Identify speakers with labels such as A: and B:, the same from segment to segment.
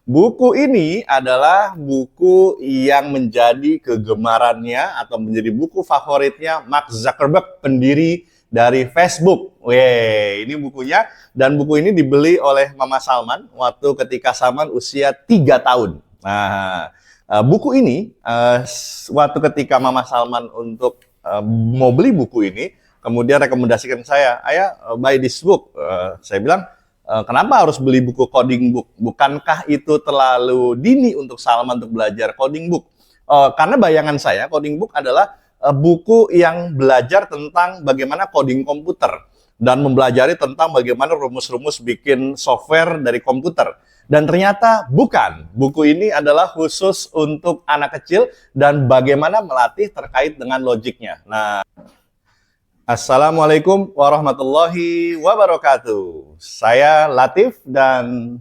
A: Buku ini adalah buku yang menjadi kegemarannya atau menjadi buku favoritnya Mark Zuckerberg, pendiri dari Facebook. Weh, ini bukunya, dan buku ini dibeli oleh Mama Salman waktu ketika Salman usia 3 tahun. Nah, buku ini waktu ketika Mama Salman untuk mau beli buku ini, kemudian rekomendasikan saya, "Ayah, buy this book." Saya bilang, kenapa harus beli buku coding book? Bukankah itu terlalu dini untuk Salman untuk belajar coding book? Karena bayangan saya, coding book adalah buku yang belajar tentang bagaimana coding komputer dan mempelajari tentang bagaimana rumus-rumus bikin software dari komputer. Dan ternyata bukan. Buku ini adalah khusus untuk anak kecil dan bagaimana melatih terkait dengan logiknya. Nah, Assalamualaikum warahmatullahi wabarakatuh. Saya Latif dan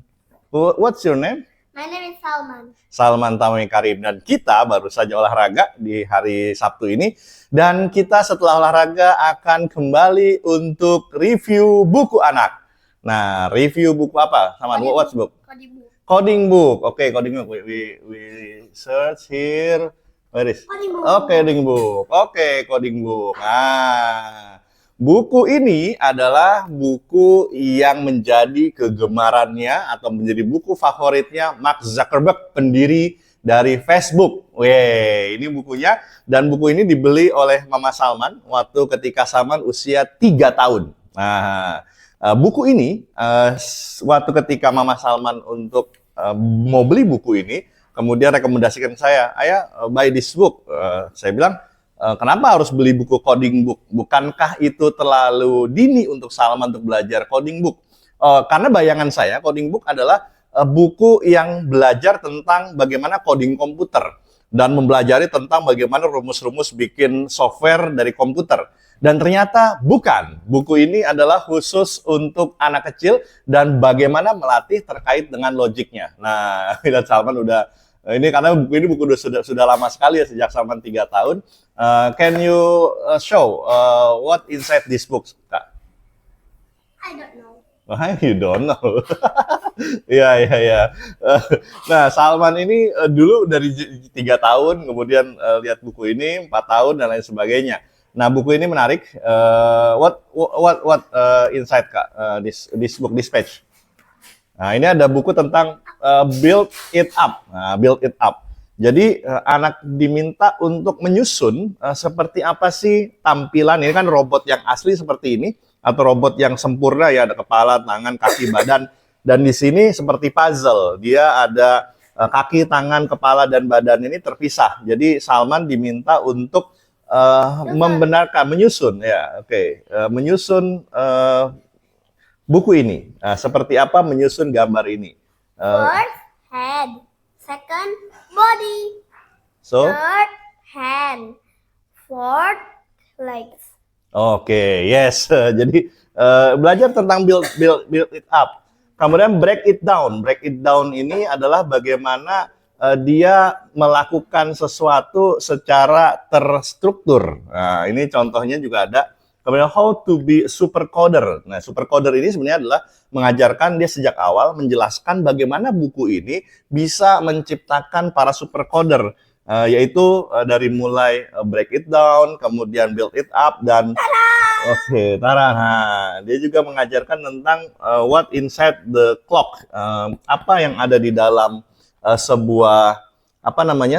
A: what's your name?
B: My name is Salman.
A: Salman Tamimi Karim, dan kita baru saja olahraga di hari Sabtu ini, dan kita setelah olahraga akan kembali untuk review buku anak. Nah, review buku apa? Sama what's book?
B: Coding book.
A: Coding book. Oke, coding book. We search here. Where is?
B: Coding book.
A: Coding book. Oke, coding book. Nah, buku ini adalah buku yang menjadi kegemarannya atau menjadi buku favoritnya Mark Zuckerberg, pendiri dari Facebook. Weh, ini bukunya, dan buku ini dibeli oleh Mama Salman waktu ketika Salman usia 3 tahun. Nah, buku ini waktu ketika Mama Salman untuk mau beli buku ini, kemudian rekomendasikan saya, "Ayah, buy this book." Saya bilang, kenapa harus beli buku coding book? Bukankah itu terlalu dini untuk Salman untuk belajar coding book? Karena bayangan saya, coding book adalah buku yang belajar tentang bagaimana coding komputer dan mempelajari tentang bagaimana rumus-rumus bikin software dari komputer. Dan ternyata bukan. Buku ini adalah khusus untuk anak kecil dan bagaimana melatih terkait dengan logiknya. Nah, lihat Salman udah ini, karena buku ini sudah lama sekali ya, sejak Salman 3 tahun. Can you show what inside this book, Kak?
B: I don't know.
A: Wah, you don't know. Iya, iya, iya. Nah, Salman ini dulu dari 3 tahun, kemudian lihat buku ini 4 tahun dan lain sebagainya. Nah, buku ini menarik. What inside, Kak? This book, this page. Nah, ini ada buku tentang build it up. Nah, build it up. Jadi anak diminta untuk menyusun seperti apa sih tampilan. Ini kan robot yang asli seperti ini, atau robot yang sempurna ya, ada kepala, tangan, kaki, badan. Dan di sini seperti puzzle. Dia ada kaki, tangan, kepala, dan badan ini terpisah. Jadi Salman diminta untuk membenarkan, menyusun ya, menyusun buku ini. Seperti apa menyusun gambar ini?
B: First, head. Second, body.
A: So,
B: Third, hand. Fourth, legs.
A: yes. Jadi belajar tentang build it up. Kemudian break it down. Break it down ini adalah bagaimana dia melakukan sesuatu secara terstruktur. Nah, ini contohnya juga ada. Kemudian how to be super coder. Nah, super coder ini sebenarnya adalah mengajarkan dia sejak awal, menjelaskan bagaimana buku ini bisa menciptakan para super coder, yaitu dari mulai break it down, kemudian build it up, dan Tara. Nah, dia juga mengajarkan tentang what inside the clock, apa yang ada di dalam sebuah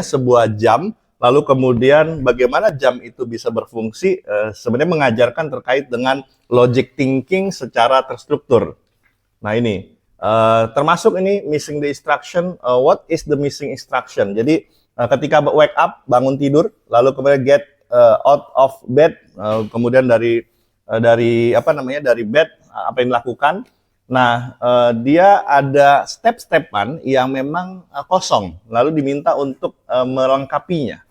A: sebuah jam. Lalu kemudian bagaimana jam itu bisa berfungsi, sebenarnya mengajarkan terkait dengan logic thinking secara terstruktur. Nah, ini termasuk ini missing the instruction. What is the missing instruction? Jadi ketika wake up, bangun tidur, lalu kemudian get out of bed, kemudian dari bed, apa yang dilakukan. Nah, dia ada step-stepan yang memang kosong, lalu diminta untuk melengkapinya.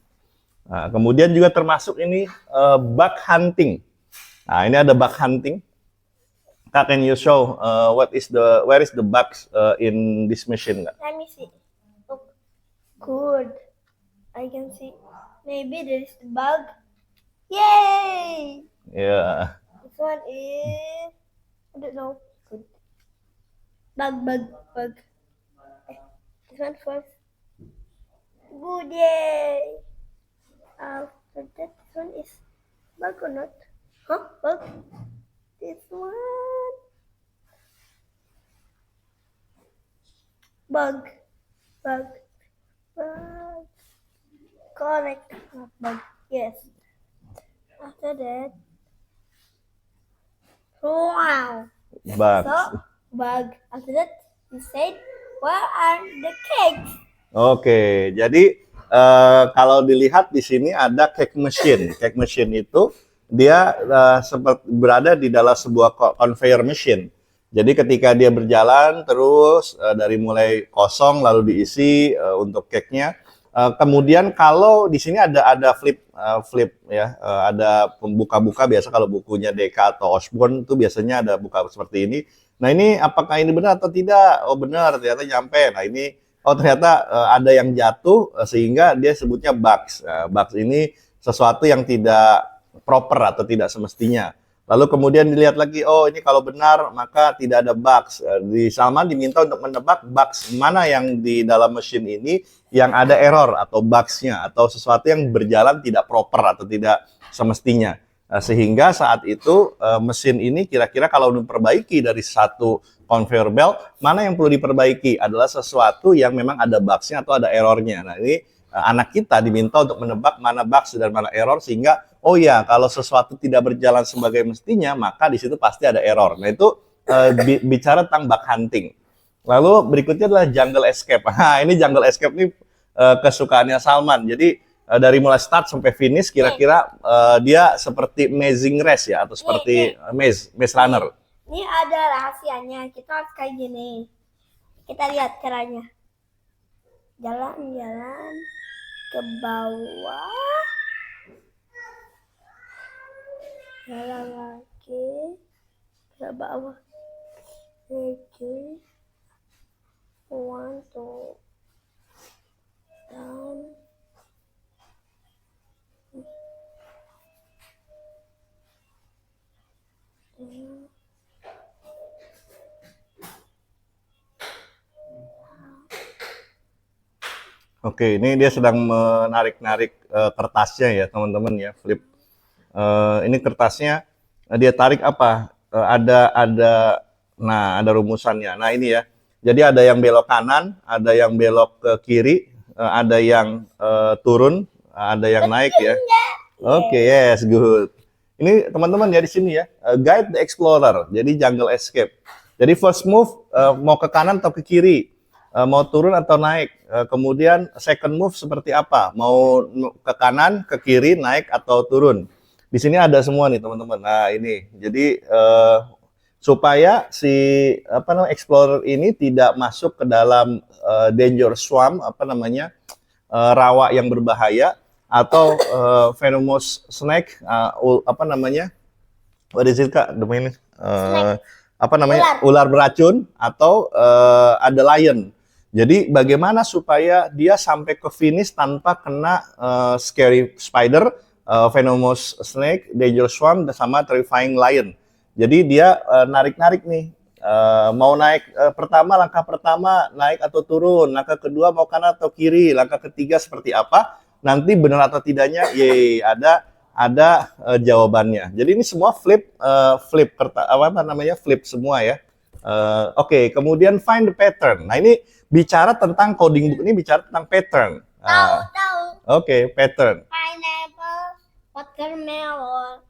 A: Nah, kemudian juga termasuk ini bug hunting. Nah, ini ada bug hunting. Kak, can you show where is the bugs in this machine? Kak?
B: Let me see. Oh, good. I can see. Maybe there is the bug. Yay!
A: Yeah.
B: This one is, I don't know. Good. Bug. This one first. Good, yay. After that, this one is bug or not? Huh? Bug? This one. Bug. Bug. Bug. Correct. Not bug. Yes. After that. Wow.
A: Bugs.
B: So, bug. After that, we said, where are the cakes?
A: Oke, jadi kalau dilihat di sini ada cake machine. Cake machine itu dia seperti berada di dalam sebuah conveyor machine. Jadi ketika dia berjalan terus dari mulai kosong lalu diisi untuk cake-nya. Kemudian kalau di sini ada flip ya, ada pembuka-buka biasa kalau bukunya Deka atau Osborne itu biasanya ada buka seperti ini. Nah ini apakah ini benar atau tidak? Oh benar, ternyata nyampe. Nah ini oh ternyata ada yang jatuh sehingga dia sebutnya bugs. Bugs ini sesuatu yang tidak proper atau tidak semestinya. Lalu kemudian dilihat lagi, oh ini kalau benar maka tidak ada bugs. Di Salman diminta untuk menebak bugs mana yang di dalam mesin ini yang ada error atau bugs-nya atau sesuatu yang berjalan tidak proper atau tidak semestinya. Sehingga saat itu mesin ini kira-kira kalau diperbaiki dari satu conveyor belt, mana yang perlu diperbaiki adalah sesuatu yang memang ada bugs-nya atau ada errornya. Nah ini anak kita diminta untuk menebak mana bugs dan mana error sehingga oh ya kalau sesuatu tidak berjalan sebagai mestinya maka di situ pasti ada error. Nah itu bicara tentang bug hunting. Lalu berikutnya adalah jungle escape. Nah ini jungle escape ini kesukaannya Salman. Jadi dari mulai start sampai finish kira-kira dia seperti Amazing Race ya atau seperti Maze Runner.
B: Ini ada rahasianya. Kita harus kayak gini. Kita lihat caranya. Jalan-jalan ke bawah. Jalan lagi ke bawah. Lagi. One, two. Down.
A: Oke, ini dia sedang menarik-narik kertasnya ya teman-teman ya, flip. Ini kertasnya dia tarik apa? Ada rumusannya. Nah ini ya. Jadi ada yang belok kanan, ada yang belok ke kiri, ada yang turun, ada yang naik ya. Oke, yes, good. Ini teman-teman ya di sini ya, Guide the Explorer. Jadi jungle escape. Jadi first move mau ke kanan atau ke kiri, mau turun atau naik. Kemudian second move seperti apa? Mau ke kanan, ke kiri, naik atau turun. Di sini ada semua nih teman-teman. Nah ini, jadi supaya si explorer ini tidak masuk ke dalam danger swamp rawa yang berbahaya atau venomous snake what is it Kak namanya ular beracun atau ada lion. Jadi bagaimana supaya dia sampai ke finish tanpa kena scary spider, venomous snake, danger swamp sama terrifying lion. Jadi dia narik-narik nih, mau naik langkah pertama naik atau turun, langkah kedua mau kanan atau kiri, langkah ketiga seperti apa, nanti benar atau tidaknya, ada jawabannya. Jadi ini semua flip semua ya. Oke, kemudian find the pattern. Nah ini bicara tentang coding book ini bicara tentang pattern.
B: Tahu.
A: Oke, pattern.
B: Pineapple, watermelon.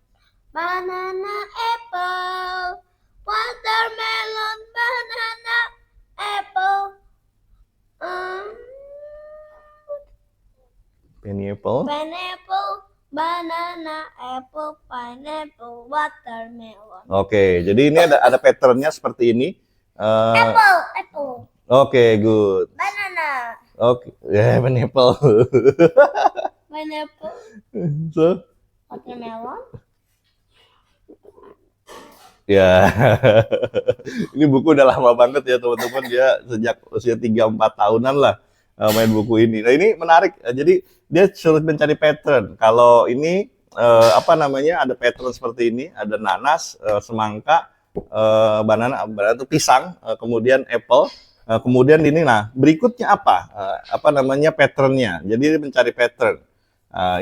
B: Banana, apple, watermelon, banana, apple.
A: Pineapple,
B: banana, apple, pineapple, watermelon.
A: Oke, jadi ini ada patternnya seperti ini.
B: Apple.
A: Oke, good.
B: Banana.
A: Oke, pineapple.
B: Pineapple.
A: So,
B: Watermelon.
A: ya, ini buku udah lama banget ya teman-teman. Dia sejak usia 3-4 tahunan lah main buku ini. Nah ini menarik. Jadi dia sulit mencari pattern. Kalau ini ada pattern seperti ini. Ada nanas, semangka, banana itu pisang, kemudian apple. Kemudian ini, nah berikutnya apa? Apa namanya patternnya? Jadi dia mencari pattern.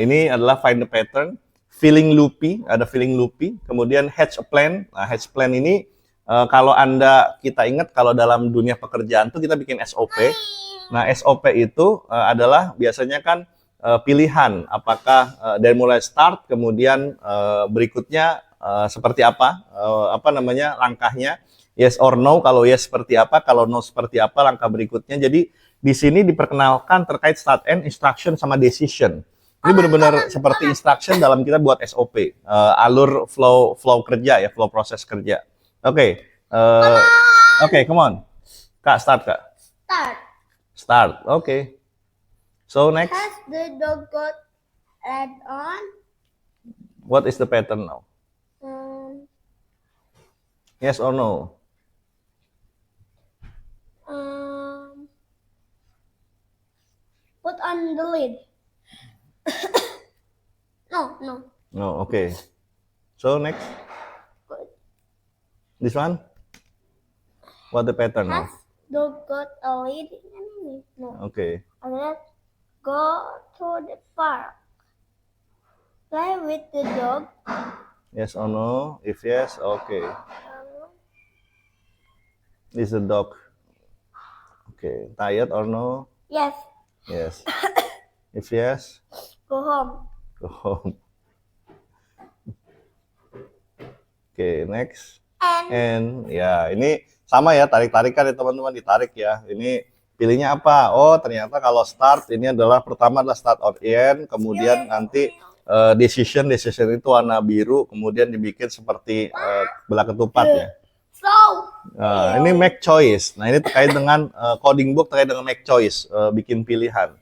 A: Ini adalah find the pattern. Feeling loopy, ada feeling loopy. Kemudian hatch a plan. Nah, hatch plan ini kalau kita ingat kalau dalam dunia pekerjaan tuh kita bikin SOP. Nah, SOP itu adalah biasanya kan pilihan. Apakah dari mulai start, kemudian berikutnya seperti apa namanya langkahnya. Yes or no, kalau yes seperti apa, kalau no seperti apa langkah berikutnya. Jadi di sini diperkenalkan terkait start and instruction sama decision. Ini benar-benar seperti instruction dalam kita buat SOP, alur flow kerja ya, flow proses kerja. Oke, oke, come on, Kak, start Kak. Start, oke. So next,
B: Has the dog got red on?
A: what is the pattern now? Yes or no?
B: Put on the lid. No.
A: No, okay. So next,
B: Good.
A: this one, what the pattern now?
B: Has dog got a lid? No.
A: Okay.
B: Let's go to the park. Play with the dog.
A: Yes or no? If yes, okay. This is a dog. Okay. Tired or no?
B: Yes.
A: Yes. If yes,
B: Go home.
A: go home. Okay, next. And ya, ini sama ya, tarik-tarikan ya teman-teman, ditarik ya. Ini pilihnya apa? Oh, ternyata kalau start ini adalah pertama adalah start out end, kemudian nanti decision itu warna biru, kemudian dibikin seperti belah ketupat ya.
B: So.
A: Ini make choice. Nah, ini terkait dengan coding book terkait dengan make choice, bikin pilihan.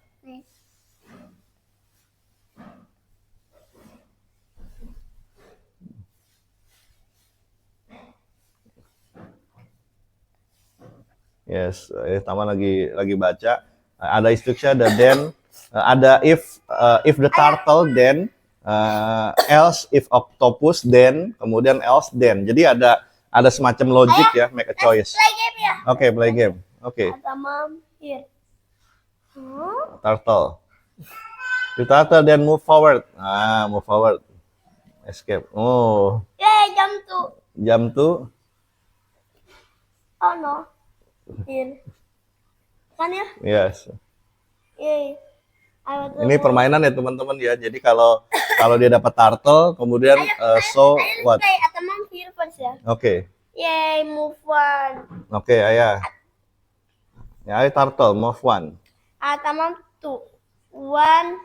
A: Yes, Taman lagi baca. Ada instruction, ada then, ada if the turtle, then, else if octopus, then, kemudian else then. Jadi ada semacam logic ya, make a choice.
B: Play game ya.
A: Oke, play game. Oke.
B: Ada mom here.
A: Turtle. The turtle then move forward. Move forward. Escape. Oh,
B: Yay, jump to.
A: jump to.
B: Oh no. Here. Kan ya?
A: Yes.
B: Yay.
A: Ini permainan ya teman-teman ya. Jadi kalau dia dapat turtle, kemudian so what?
B: Play at the mom here first ya.
A: Oke.
B: Yay, move one.
A: Oke, ayah. Ya, ayo turtle, move one.
B: At the mom two. One,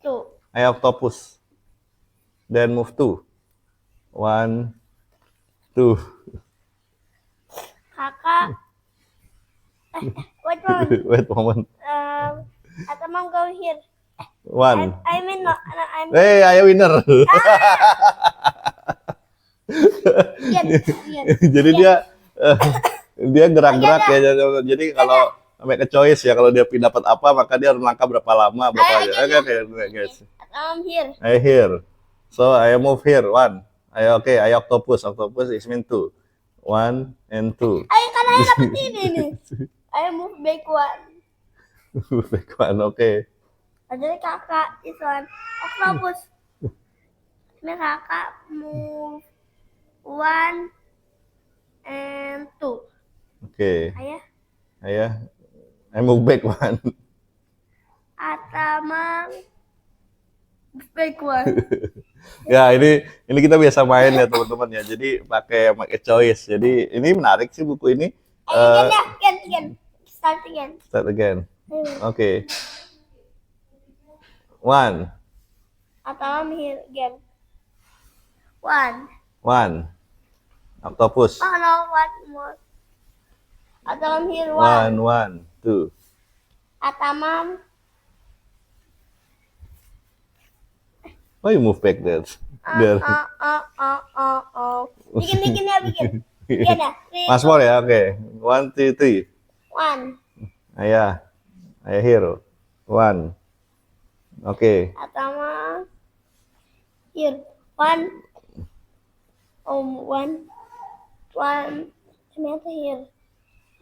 B: two.
A: Ayo octopus. Then move two. One, two.
B: Kakak. Wait one.
A: Wait a moment.
B: At the mom go here.
A: One.
B: I mean no, I mean.
A: Hey, ayo winner. Jadi dia gerak-gerak ya. Jadi kalau make a choice ya, kalau dia dapat apa maka dia harus langkah berapa lama, berapa aja. Oke, guys.
B: Here.
A: Ayo here. So ayo move here. One. Ayo ayo octopus. Octopus is mean two. One and two.
B: Ayo kan ayo dapat ini nih. Ayo move back one.
A: Back one, oke.
B: Jadi kakak is one. Octopus. Ini kakak move one and two.
A: Oke.
B: Ayah.
A: Ayo move back one.
B: Atama back one.
A: Ya, ini kita biasa main ya teman-teman ya. Jadi pakai choice. Jadi ini menarik sih buku ini.
B: Again. Start again.
A: Start again. Oke. One.
B: Atama here again. One.
A: Octopus.
B: Oh no, one more. Atama here one.
A: One, two.
B: Atama.
A: Why you move back there? There.
B: Bikin ya, bikin. Bikin ya.
A: Mas more ya, oke. One, two, three.
B: One.
A: Ayo here. One. Oke.
B: Atama here. One. One. Ternyata here.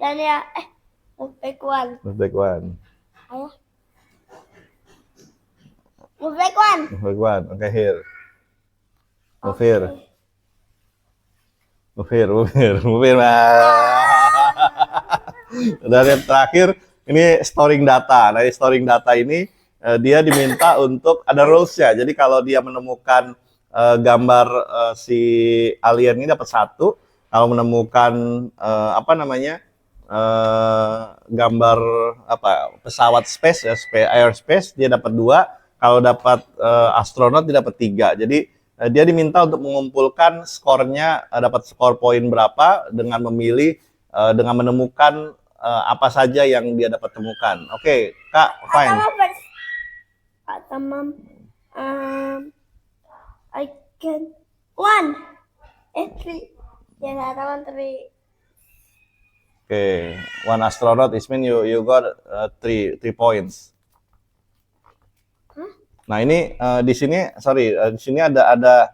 B: Dan ya, Move back one.
A: Move back one.
B: Ayo. Move back one.
A: Move back one. Okay, here. Move here. Move here, move here, move here. Dan yang terakhir, ini storing data. Nah, storing data ini dia diminta untuk ada rules-nya. Jadi kalau dia menemukan gambar si alien ini dapat 1, kalau menemukan gambar pesawat space ya, airspace dia dapat 2, kalau dapat astronot dia dapat 3. Jadi dia diminta untuk mengumpulkan skornya, dapat skor poin berapa dengan memilih dengan menemukan apa saja yang dia dapat temukan. Oke, Kak, fine.
B: Kata Mom, I can 1, 3. Ya, kata Mom 3.
A: Okay, 1 astronaut is mean you got 3 points.
B: Huh?
A: Nah ini di sini, di sini ada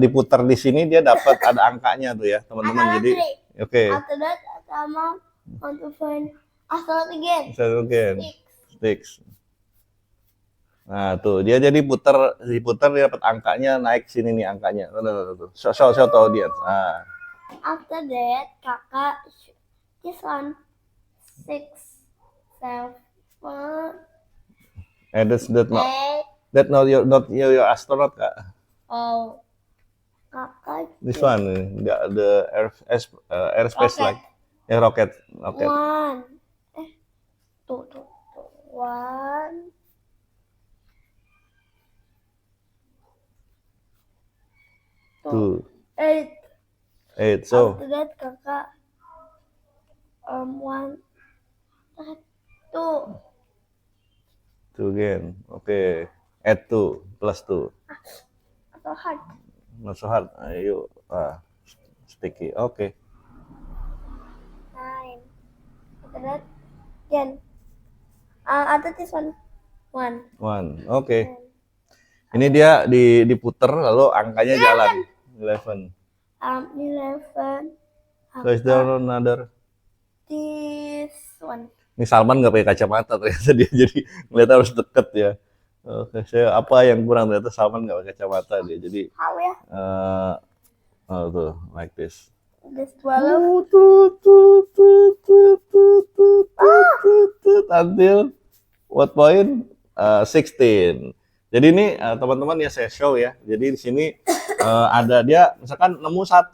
A: diputar di sini dia dapat ada angkanya tuh ya teman-teman. Jadi oke. Okay.
B: After that, Mom want to find astronaut again.
A: Again. 6. Nah tuh dia jadi diputar dia dapat angkanya naik sini nih angkanya. Tuh. Show to audience. Nah.
B: After that, kakak this one 6, 7,
A: And that's not
B: 8.
A: that not your astronaut, Kak.
B: Oh, kakak.
A: This one, the airspace
B: Rocket.
A: like rocket.
B: 1. 1.
A: 2,
B: 8.
A: 8. So
B: After that, kakak 1, 2.
A: 2 again. Okay. Add 2 plus 2.
B: Atau hard.
A: Not so hard. Ayo. Sticky. Okay.
B: 9. After that, again. After this one, 1.
A: 1. Okay. Ini dia diputer lalu angkanya jalan. 11.
B: 11.
A: So is there another?
B: This one.
A: Ini Salman nggak pakai kacamata ternyata dia jadi ngeliat harus deket ya. Oke, saya apa yang kurang ternyata Salman nggak pakai kacamata dia jadi
B: How ya?
A: tuh like this.
B: This 12.
A: Until what point? 16. Jadi ini teman-teman ya saya show ya. Jadi di sini ada dia misalkan nemu 1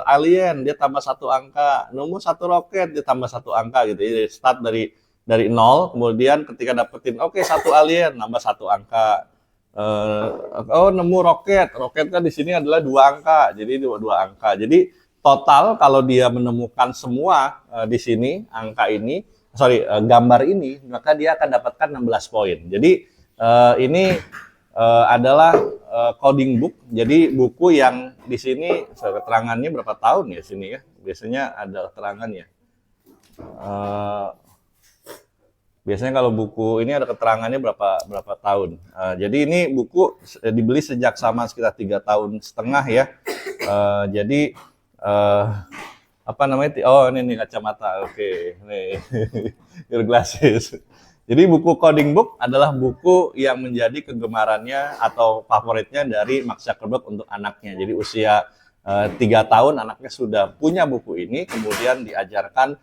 A: alien dia tambah 1 angka, nemu 1 roket dia tambah 1 angka gitu. Jadi start dari 0, kemudian ketika dapetin 1 alien nambah 1 angka. Nemu roket kan di sini adalah 2 angka. Jadi 2 angka. Jadi total kalau dia menemukan semua di sini angka ini, gambar ini, maka dia akan dapatkan 16 poin. Jadi ini adalah coding book. Jadi buku yang di sini keterangannya berapa tahun ya sini ya. Biasanya ada keterangannya. Biasanya kalau buku ini ada keterangannya berapa tahun. Jadi ini buku dibeli sejak Salman sekitar 3,5 tahun ya. Jadi ini kacamata. Oke, nih your glasses. Jadi buku coding book adalah buku yang menjadi kegemarannya atau favoritnya dari Mark Zuckerberg untuk anaknya. Jadi usia 3 tahun anaknya sudah punya buku ini, kemudian diajarkan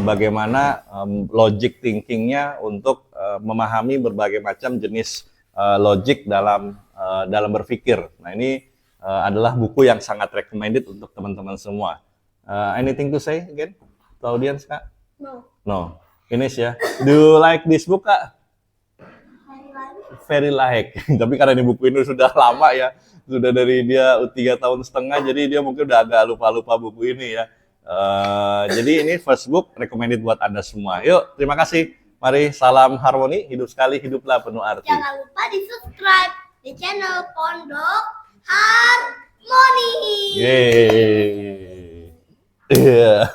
A: bagaimana logic thinkingnya untuk memahami berbagai macam jenis logic dalam berpikir. Nah ini adalah buku yang sangat recommended untuk teman-teman semua. Anything to say again to audience, Kak? No. Finish ya. Do you like this book, Kak? Very like. Tapi karena ini buku ini sudah lama ya, sudah dari dia 3,5 tahun, jadi dia mungkin udah agak lupa-lupa buku ini ya. Jadi ini first book recommended buat Anda semua. Yuk, terima kasih. Mari salam harmoni, hidup sekali, hiduplah penuh arti.
B: Jangan lupa di subscribe di channel Pondok Harmoni.
A: Yeay. Yeah.